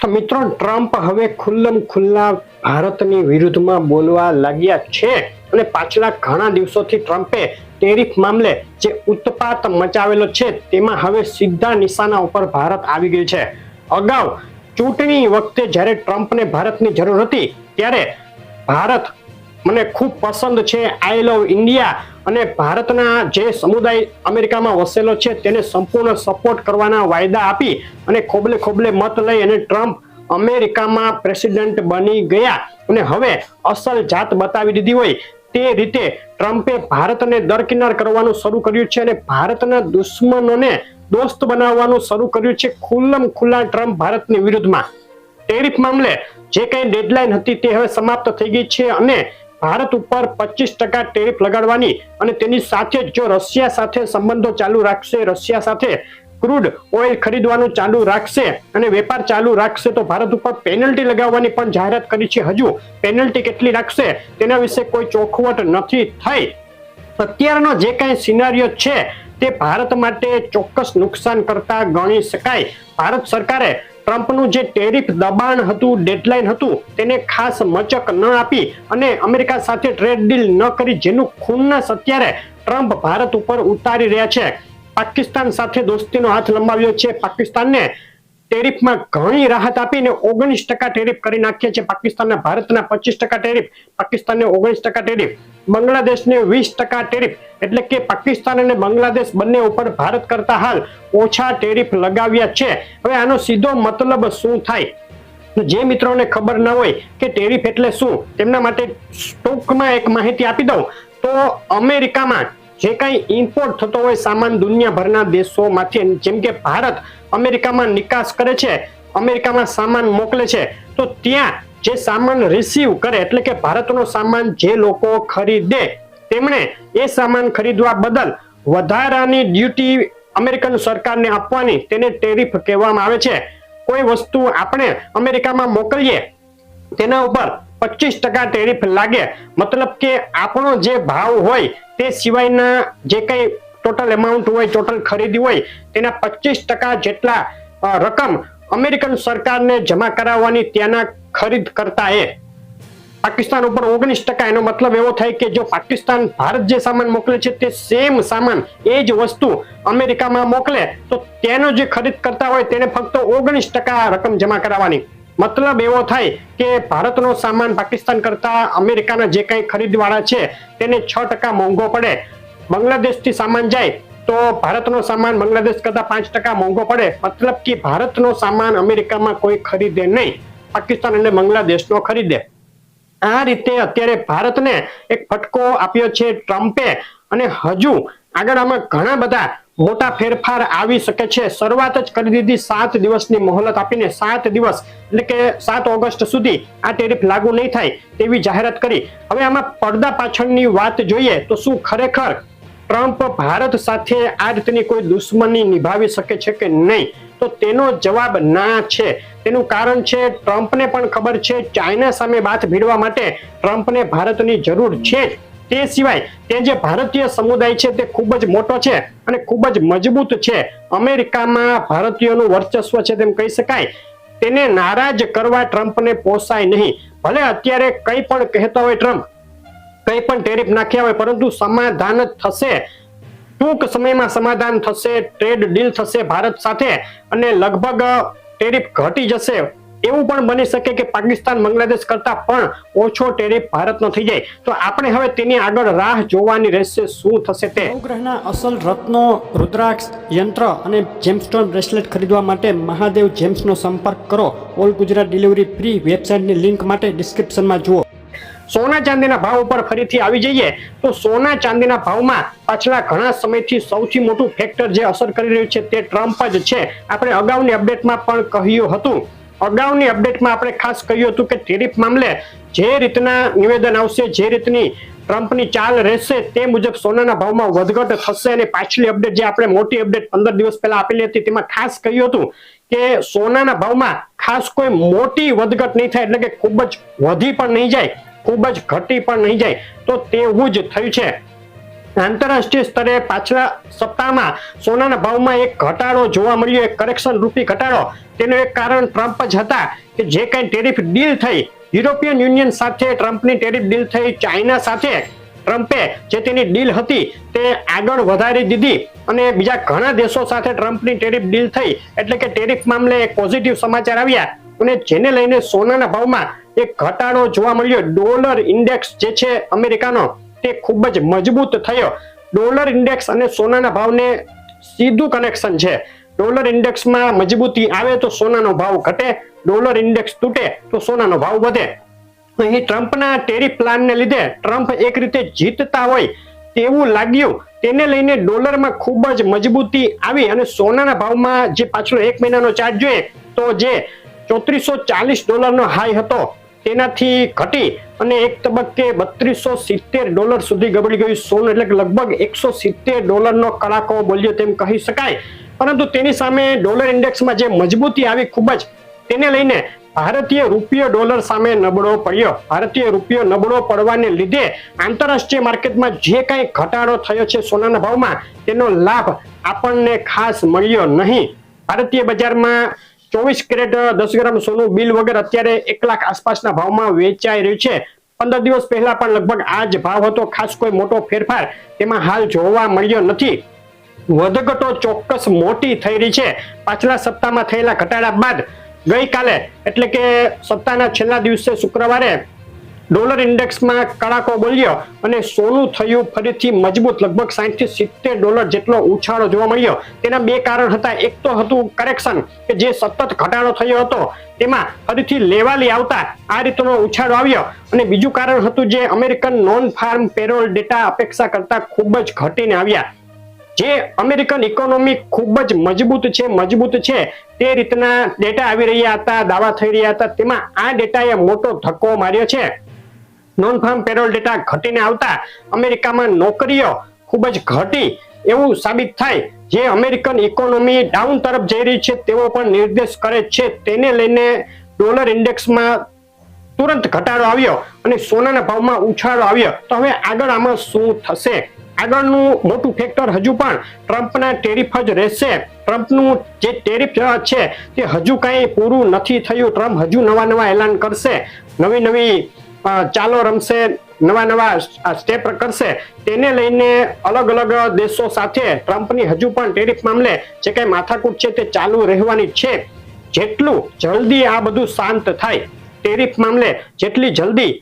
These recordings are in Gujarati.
તો મિત્રો ટ્રમ્પ હવે ખુલ્લા ભારતની વિરુદ્ધમાં બોલવા લાગ્યા છે અને પાછલા ઘણા દિવસોથી ટ્રમ્પે ટેરિફ મામલે જે ઉત્પાત મચાવેલો છે તેમાં હવે સીધા નિશાના ઉપર ભારત આવી ગયું છે। અગાઉ ચૂંટણી વખતે જ્યારે ટ્રમ્પને ભારતની જરૂર હતી ત્યારે ભારત મને ખૂબ પસંદ છે, આઈ લવ ઇન્ડિયા અને ભારતના જે સમુદાય અમેરિકામાં વસેલો છે તેને સંપૂર્ણ સપોર્ટ કરવાના વાયદા આપી અને ખોબલે મત લઈ અને ટ્રમ્પ અમેરિકામાં પ્રેસિડેન્ટ બની ગયા અને હવે અસલ જાત બતાવી દીધી હોય તે રીતે ટ્રમ્પે ભારતને દરકિનાર કરવાનું શરૂ કર્યું છે અને ભારતના દુશ્મનોને દોસ્ત બનાવવાનું શરૂ કર્યું છે। ખુલ્લા ટ્રમ્પ ભારતની વિરુદ્ધમાં ટેરિફ મામલે જે કઈ ડેડલાઇન હતી તે હવે સમાપ્ત થઈ ગઈ છે અને ભારત ઉપર 25% ટેરિફ લગાડવાની અને તેની સાથે જો રશિયા સાથે સંબંધો ચાલુ રાખશે, રશિયા સાથે ક્રૂડ ઓઇલ ખરીદવાનું ચાલુ રાખશે અને વેપાર ચાલુ રાખશે તો ભારત ઉપર પેનલ્ટી લગાવવાની પણ જાહેરાત કરી છે। હજુ પેનલ્ટી કેટલી રાખશે તેના વિશે કોઈ ચોખવટ નથી થઈ। અત્યારનો જે કઈ સિનારીયો છે તે ભારત માટે ચોક્કસ નુકસાન કરતા ગણી શકાય। ભારત સરકારે ટ્રમ્પનું જે ટેરિફ દબાણ હતું, ડેડલાઇન હતું તેને ખાસ મચક ન આપી અને અમેરિકા સાથે ટ્રેડ ડીલ ન કરી જેનું ખુન્નસ અત્યારે ટ્રમ્પ ભારત ઉપર ઉતારી રહ્યા છે। પાકિસ્તાન સાથે દોસ્તીનો હાથ લંબાવ્યો છે, પાકિસ્તાનને ટેરિફમાં ઘણી રાહત આપીને 19% ટેરિફ કરી નાખ્યા છે। પાકિસ્તાનના ભારતના 25% ટેરિફ, પાકિસ્તાનને 19% ટેરિફ, બાંગ્લાદેશને 20% ટેરિફ, એટલે કે પાકિસ્તાન અને બાંગ્લાદેશ બંને ઉપર ભારત કરતા હાલ ઓછા ટેરિફ લગાવ્યા છે। હવે આનો સીધો મતલબ શું થાય? જે મિત્રોને ખબર ન હોય કે ટેરિફ એટલે શું તેમના માટે ટૂંકમાં એક માહિતી આપી દઉં તો અમેરિકામાં જે કઈ ઇમ્પોર્ટ થતો હોય સામાન દુનિયાભરના દેશોમાંથી, જેમ કે ભારત અમેરિકામાં નિકાસ કરે છે, અમેરિકામાં સામાન મોકલે છે, તો ત્યાં જે સામાન રિસીવ કરે એટલે કે ભારતનો સામાન જે લોકો ખરીદે તેમણે એ સામાન ખરીદવા બદલ વધારાની ડ્યુટી અમેરિકન સરકારને આપવાની તેને ટેરિફ કહેવામાં આવે છે। કોઈ વસ્તુ આપણે અમેરિકામાં મોકલીએ તેના ઉપર 25% ટેરિફ લાગે, મતલબ કે આપણો જે ભાવ હોય તે સિવાયના જે કઈ ટોટલ એમાઉન્ટ હોય, ટોટલ ખરીદી હોય તેના 25% જેટલા રકમ અમેરિકન સરકારને જમા કરાવવાની ત્યાંના ખરીદ કરતા એ પાકિસ્તાન ઉપર 19%। એનો મતલબ એવો થાય કે જો પાકિસ્તાન ભારત જે સામાન મોકલે છે તે સેમ સામાન એ જ વસ્તુ અમેરિકામાં મોકલે તો તેનો જે ખરીદ કરતા હોય તેને ફક્ત 19% રકમ જમા કરાવવાની। મતલબ એવો થાય કે ભારતનો સામાન પાકિસ્તાન કરતા અમેરિકાના જે કઈ ખરીદવાળા છે તેને 6% મોંઘો પડે। બાંગ્લાદેશથી સામાન જાય તો ભારતનો સામાન બાંગ્લાદેશ કરતા 5% મોંઘો પડે। મતલબ કે ભારતનો સામાન અમેરિકામાં કોઈ ખરીદે નહીં, પાકિસ્તાન અને બાંગ્લાદેશનો ખરીદે। આ રીતે અત્યારે ભારતને એક ફટકો આપ્યો છે ટ્રમ્પે અને હજુ આગળ આમાં ઘણા બધા મોટા ફેરફાર આવી શકે છે। શરૂઆત જ કરી દીધી 7 દિવસની મોહલત આપીને, 7 દિવસ એટલે કે 7 ઓગસ્ટ સુધી આ ટેરિફ લાગુ નહીં થાય તેવી જાહેરાત કરી। હવે આમાં પડદા પાછળની વાત જોઈએ તો શું ખરેખર ટ્રમ્પ ભારત સાથે આ રીતની કોઈ દુશ્મની નિભાવી શકે છે કે નહીં? તો તેનો જવાબ ના છે। તેનું કારણ છે ટ્રમ્પને પણ ખબર છે ચાઇના સામે બાથ ભીડવા માટે ટ્રમ્પને ભારતની જરૂર છે જ। તે સિવાય તે જે ભારતીય સમુદાય છે તે ખૂબ જ મોટો છે અને ખૂબ જ મજબૂત છે। અમેરિકામાં ભારતીયોનું વર્ચસ્વ છે તેમ કહી શકાય। તેને નારાજ કરવા ટ્રમ્પને પોસાય નહીં। ભલે અત્યારે કંઈ પણ કહેતા હોય ટ્રમ્પ, કંઈ પણ ટેરિફ નાખ્યા હોય, પરંતુ સમાધાન જ થશે, ટૂંક સમયમાં સમાધાન થશે, ટ્રેડ ડીલ થશે ભારત સાથે અને લગભગ ટેરિફ ઘટી જશે। એવું પણ બની શકે કે પાકિસ્તાન બાંગ્લાદેશ કરતા પણ ઓછો ટેરિફ ભારતનો થઈ જાય। તો આપણે હવે તેની આગળ રાહ જોવાની રહેશે શું થશે તે। નવગ્રહના અસલ રત્નો, રુદ્રાક્ષ યંત્ર અને જેમસ્ટોન બ્રેસલેટ ખરીદવા માટે મહાદેવ જેમ્સનો સંપર્ક કરો। All Gujarat delivery free. વેબસાઇટની લિંક માટે ડિસ્ક્રિપ્શનમાં જુઓ। સોના ચાંદીના ભાવ ઉપર ફરીથી આવી જઈએ તો સોના ચાંદીના ભાવમાં પાછલા ઘણા સમયથી સૌથી મોટું ફેક્ટર જે અસર કરી રહ્યું છે તે ટ્રમ્પ જ છે। આપણે અગાઉની અપડેટમાં પણ કહ્યું હતું, અગાઉની અપડેટમાં આપણે ખાસ કહ્યું હતું કે ટેરિફ મામલે જે રીતના નિવેદન આવશે, જે રીતની ટ્રમ્પની ચાલ રહેશે તે મુજબ સોનાના ભાવમાં વધઘટ થશે। અને પાછલી અપડેટ જે આપણે મોટી અપડેટ 15 દિવસ પહેલા આપેલી હતી તેમાં ખાસ કહ્યું હતું કે સોનાના ભાવમાં ખાસ કોઈ મોટી વધઘટ નહીં થાય, એટલે કે ખૂબ જ વધી પણ નહીં જાય, ખૂબ જ ઘટી પણ નહીં જાય। તો તેવું જ થયું છે। આંતરરાષ્ટ્રીય સ્તરે પાછલા સપ્તાહમાં સોનાના ભાવમાં એક ઘટાડો જોવા મળ્યો, એક કરેક્શન રૂપી ઘટાડો. તેનું એક કારણ ટ્રમ્પ જ હતા કે જે કઈ ટેરિફ ડીલ થઈ, યુરોપિયન યુનિયન સાથે ટ્રમ્પની ટેરિફ ડીલ થઈ, ચાઇના સાથે ટ્રમ્પે જે તેની ડીલ હતી તે આગળ વધારી દીધી અને બીજા ઘણા દેશો સાથે ટ્રમ્પની ટેરિફ ડીલ થઈ, એટલે કે ટેરિફ મામલે એક પોઝિટિવ સમાચાર આવ્યા અને જેને લઈને સોનાના ભાવમાં એક ઘટાડો જોવા મળ્યો. ડોલર ઇન્ડેક્સ જે છે અમેરિકાનો તે ખૂબ જ મજબૂત થયો. ડોલર ઇન્ડેક્સ અને સોનાના ભાવને સીધું કનેક્શન છે. ડોલર ઇન્ડેક્સમાં મજબૂતી આવે તો સોનાનો ભાવ ઘટે, ડોલર ઇન્ડેક્સ તૂટે તો સોનાનો ભાવ વધે. અહીં ટ્રમ્પના ટેરિફ પ્લાનને લીધે ટ્રમ્પ એક રીતે જીતતા હોય તેવું લાગ્યું. તેને લઈને ડોલરમાં ખૂબ જ મજબૂતી આવી અને સોનાના ભાવમાં જે પાછલો એક મહિનાનો ચાર્ટ જોઈએ તો જે $3440 હાઈ હતો તેનાથી ઘટી અને એક તબક્કે $3270 સુધી ગબડી ગયું સોનું, એટલે કે લગભગ $170 કડાકો બોલ્યો તેમ કહી શકાય. પરંતુ તેની સામે ડોલર ઇન્ડેક્સમાં જે મજબૂતી આવી ખૂબ જ, તેને લઈને ભારતીય રૂપિયો ડોલર સામે નબળો પડ્યો. ભારતીય રૂપિયો નબળો પડવાને લીધે આંતરરાષ્ટ્રીય માર્કેટમાં જે કંઈ ઘટાડો થયો છે સોનાના ભાવમાં તેનો લાભ આપણને ખાસ મળ્યો નહીં. ભારતીય બજારમાં 24 કેરેટ 10 ગ્રામ સોનું બિલ વગર અત્યારે 1 લાખ આસપાસના ભાવમાં વેચાઈ રહ્યું છે. 15 દિવસ પહેલા પણ લગભગ આ જ ભાવ હતો. ખાસ કોઈ મોટો ફેરફાર તેમાં હાલ જોવા મળ્યો નથી. વધઘટો ચોક્કસ મોટી થઈ રહી છે. પાછલા સપ્તાહમાં થયેલા ઘટાડા બાદ ગઈકાલે એટલે કે સપ્તાહના છેલ્લા દિવસે શુક્રવારે ડોલર ઇન્ડેક્સમાં કડાકો બોલ્યો અને સોનું થયું ફરીથી મજબૂત. લગભગ $60-70 જેટલો ઉછાળો જોવા મળ્યો. તેના બે કારણ હતા. એક તો હતું કરેક્શન કે જે સતત ઘટાડો થયો હતો તેમાં ફરીથી લેવાલી આવતા આ રીતનો ઉછાળો આવ્યો, અને બીજું કારણ હતું જે American non farm payroll data અપેક્ષા કરતા ખૂબ જ ઘટીને આવ્યા. જે અમેરિકન ઇકોનોમી ખૂબ જ મજબૂત છે તે રીતના ડેટા આવી રહ્યા હતા, દાવા થઈ રહ્યા હતા. તેમાં આ ડેટાએ મોટો ધક્કો માર્યો છે. નોન ફાર્મ પેરોલ ડેટા ઘટીને આવતા અમેરિકામાં નોકરીઓ ખૂબ જ ઘટી એવું સાબિત થાય, જે અમેરિકન ઇકોનોમી ડાઉન તરફ જઈ રહી છે તેવો પણ નિર્દેશ કરે છે. તેને લઈને ડોલર ઇન્ડેક્સમાં તુરંત ઘટાડો આવ્યો અને સોનાના ભાવમાં ઉછાળો આવ્યો. તો હવે આગળ આમાં શું થશે? આગળનું મોટું ફેક્ટર હજુ પણ ટ્રમ્પના ટેરિફ જ રહેશે. ટ્રમ્પનું જે ટેરિફ છે તે હજુ કંઈ પૂરું નથી થયું. ટ્રમ્પ હજુ નવા એલાન કરશે, નવી ચાલો રમશે, નવા સ્ટેપ કરશે. તેને લઈને અલગ દેશો સાથે ટ્રમ્પની હજુ પણ ટેરિફ મામલે જે કઈ માથાકૂટ છે તે ચાલુ રહેવાની છે. જેટલું જલ્દી આ બધું શાંત થાય, ટેરિફ મામલે જેટલી જલ્દી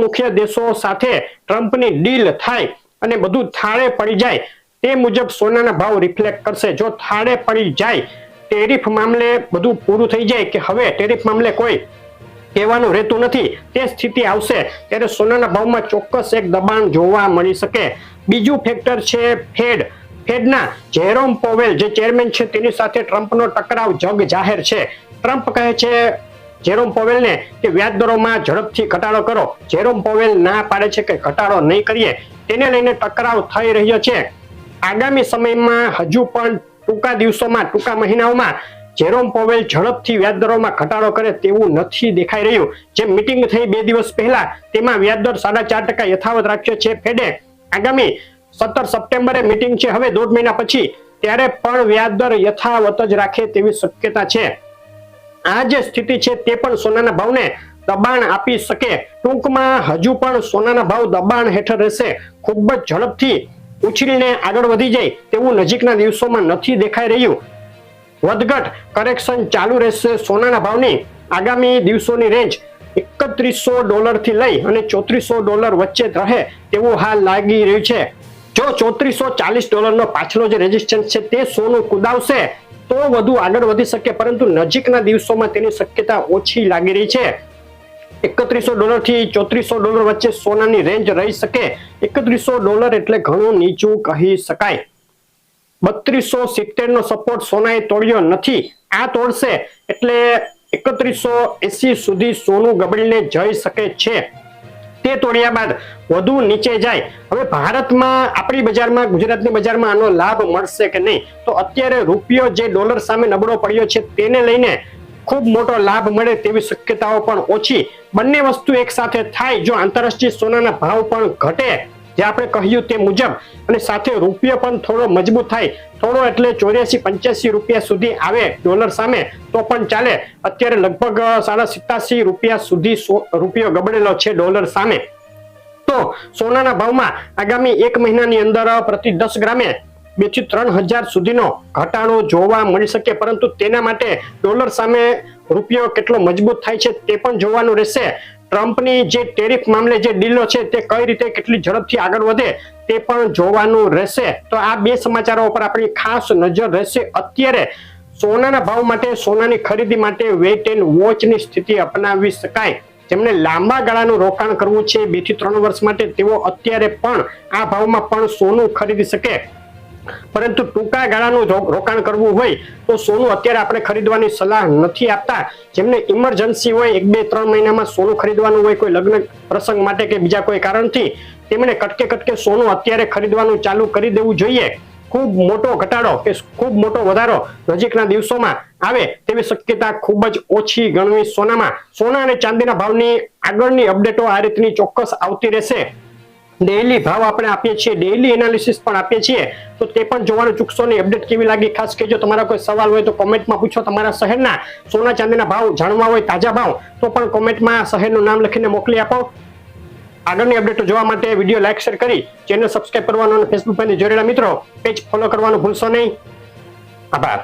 મુખ્ય દેશો સાથે ટ્રમ્પની ડીલ થાય અને બધું થાળે પડી જાય તે મુજબ સોનાના ભાવ રિફ્લેક્ટ કરશે. જો થાળે પડી જાય, ટેરિફ મામલે બધું પૂરું થઈ જાય કે હવે ટેરિફ મામલે કોઈ કહેવાનું રહેતું નથી, તે સ્થિતિ આવશે ત્યારે સોનાના ભાવમાં ચોક્કસ એક દબાણ જોવા મળી શકે. બીજું ફેક્ટર છે ફેડના જેરોમ પોવેલ જે ચેરમેન છે તેની સાથે ટ્રમ્પનો ટકરાવ જગ જાહેર છે. ટ્રમ્પ કહે છે જેરોમ પોવેલને કે વ્યાજ દરોમાં ઝડપથી ઘટાડો કરો. જેરોમ પોવેલ ના પાડે છે કે ઘટાડો નહીં કરીએ. તેને લઈને ટકરાવ થઈ રહ્યો છે. આગામી સમયમાં હજુ પણ ટૂંકા મહિનાઓમાં જેરોમ પોવેલ ઝડપથી વ્યાજદરોમાં ઘટાડો કરે તેવું નથી દેખાઈ રહ્યું. જે મીટિંગ થઈ 2 દિવસ પહેલા તેમાં વ્યાજદર 4.5% યથાવત રાખ્યો છે ફેડે. આગામી 17 સપ્ટેમ્બરે મીટિંગ છે હવે 1.5 મહિના પછી, ત્યારે પણ વ્યાજદર યથાવત જ રાખે તેવી શક્યતા છે. આ જે સ્થિતિ છે તે પણ સોનાના ભાવને દબાણ આપી શકે. ટૂંકમાં હજુ પણ સોનાના ભાવ દબાણ હેઠળ રહેશે. ખૂબ જ ઝડપથી ઉછળીને આગળ વધી જાય તેવું નજીકના દિવસોમાં નથી દેખાઈ રહ્યું. વધઘટ કરેક્શન ચાલુ રહેશે. સોનાના ભાવની આગામી દિવસોની રેન્જ $3100 થી લઈ અને $3400 વચ્ચે રહે તેવું હાલ લાગી રહ્યું છે. જો $3440 નો પાછલો જે રેઝિસ્ટન્સ છે તે સોનું કુદાવશે તો વધુ આગળ વધી શકે, પરંતુ નજીકના દિવસોમાં તેની શક્યતા ઓછી લાગી રહી છે. $3100 થી $3400 વચ્ચે સોનાની રેન્જ રહી શકે. $3100 એટલે ઘણું નીચું કહી શકાય. 3270 નો સપોર્ટ સોનાએ તોડ્યો નથી. આ તોડશે એટલે 3180 સુધી સોનું ગબડીને જઈ શકે છે. તે તોડ્યા બાદ વધુ નીચે જાય. હવે ભારતમાં આપણી બજારમાં, ગુજરાતની બજારમાં આનો લાભ મળશે કે નહીં? તો અત્યારે રૂપિયો જે ડોલર સામે નબળો પડ્યો છે તેને લઈને ખૂબ મોટો લાભ મળે તેવી શક્યતાઓ પણ ઓછી. બંને વસ્તુ એક સાથે થાય, જો આંતરરાષ્ટ્રીય સોનાના ભાવ પણ ઘટે જે આપણે કહ્યું તે મુજબ, અને સાથે રૂપિયો પણ થોડો મજબૂત થાય, થોડો એટલે 84-85 રૂપિયા સુધી આવે ડોલર સામે તો પણ ચાલે. અત્યારે લગભગ 87.5 રૂપિયા સુધી રૂપિયો ગબડેલો છે ડોલર સામે. તો સોનાના ભાવમાં આગામી 1 મહિનાની અંદર પ્રતિ 10 ગ્રામે 2 થી 3 હજાર સુધીનો ઘટાડો જોવા મળી શકે, પરંતુ તેના માટે ડોલર સામે રૂપિયો કેટલો મજબૂત થાય છે તે પણ જોવાનું રહેશે. ટ્રમ્પની જે ટેરિફ મામલે જે ડીલો છે તે કઈ રીતે કેટલી ઝડપથી આગળ વધે તે પણ જોવાનું રહેશે. તો આ બે સમાચારો ઉપર આપણી ખાસ નજર રહેશે. અત્યારે સોનાના ભાવ માટે, સોનાની ખરીદી માટે વેઇટ એન્ડ વોચની સ્થિતિ અપનાવી શકાય. જેમને લાંબા ગાળાનું રોકાણ કરવું છે 2 થી 3 વર્ષ માટે, તેઓ અત્યારે પણ આ ભાવમાં પણ સોનું ખરીદી શકે. પરંતુ ટૂંકા ગાળાનું રોકાણ કરવું હોય તો સોનું અત્યારે આપણે ખરીદવાની સલાહ નથી આપતા. જેમને ઇમરજન્સી હોય, 1, 2, 3 મહિનામાં સોનું ખરીદવાનું હોય, કોઈ લગ્ન પ્રસંગ માટે કે બીજા કોઈ કારણથી, તેમણે કટકે સોનું અત્યારે ખરીદવાનું ચાલુ કરી દેવું જોઈએ. ખૂબ મોટો ઘટાડો કે ખૂબ મોટો વધારો નજીકના દિવસોમાં આવે તેવી શક્યતા ખૂબ જ ઓછી ગણવી સોનામાં. સોના અને ચાંદીના ભાવની આગળની અપડેટો આ રીતની ચોક્કસ આવતી રહેશે. ડેઈલી ભાવ આપણે આપીએ છીએ, ડેઈલી એનાલિસિસ પણ આપીએ છીએ, તો તે પણ જોવાનું ચૂકશો નહીં. અપડેટ કેવી લાગી ખાસ કહેજો. તમારા કોઈ સવાલ હોય તો કોમેન્ટમાં પૂછો. તમારા શહેરના સોના ચાંદીના ભાવ જાણવા હોય, તાજા ભાવ, તો પણ કોમેન્ટમાં શહેરનું નામ લખીને મોકલી આપો. આગળની અપડેટો જોવા માટે વિડીયો લાઈક શેર કરી ચેનલ સબસ્ક્રાઇબ કરવાનું અને ફેસબુક પર જોડેલા મિત્રો પેજ ફોલો કરવાનું ભૂલશો નહીં. આભાર.